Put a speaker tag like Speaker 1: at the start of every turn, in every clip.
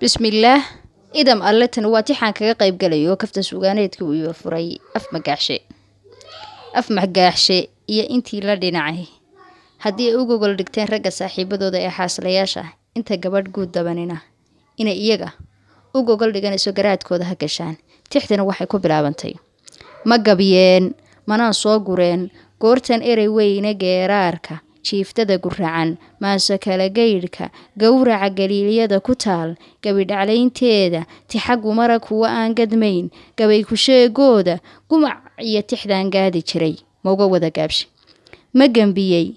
Speaker 1: بسم الله إذا ألتنا واتحان كغا قيب قليو كفتا سوغانيدك ويو فري أف مقاحشي إيا إنتي لديناعي هدي أوغو قول دكتين رقا صاحبادو دا إحاصلياشا إنتا قباد قود دابانينا إنا إياغا أوغو قول دقاني سوغرادكو دا هكاشان تحتنا waxay ku bilaabantay ma gabiyeen mana soo gureen goortan erey weyne geeraarka jiiftada gurracan maasa kala geydhka gowraca galiiliyada ku taal gabidhaclaynteeda tixagu mara kuwa aan gadmayn gabay ku sheegooda gumac iyo tixdaan gaadi jiray mauga wada gaabshay ma gambiyey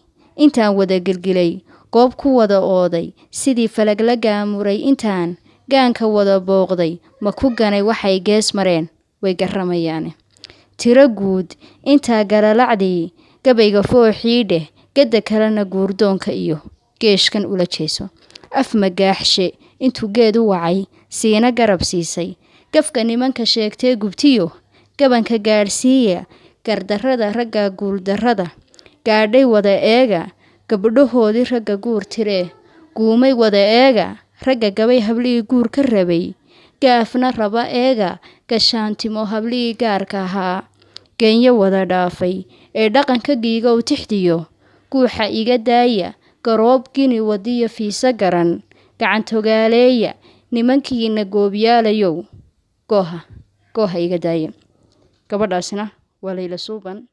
Speaker 1: intaan wada gilgilay goob ku wada ooday sidii falag la gaamuray intaan gaanka wada booqday ma ku ganay waxay gees mareen way garamayaane tiro guud intaa galalacdii gabayga fooxiidhe gada kalena guurdoonka iyo geeshkan ula jeeso af magaaxshe intuu geed u wacay siina garab siisay gafka nimanka sheegtee gubtiyo gabanka gaadhsiiya gardarrada ragga guuldarrada gaadhay wada eega gabdhahoodii ragga guur tiree guumay wada eega ragga gabay hablii guur ka rabay gaafna raba eega gashaantimo hablii gaarka ahaa geenyo wada dhaafay ee dhaqanka giigow tixdiyo guuxa iga daaya garoob gini wadiyo fiisa garan gacantogaaleeya nimankiina goobyaalayow gooha iga daaya gabadhaasina waa Layla Suuban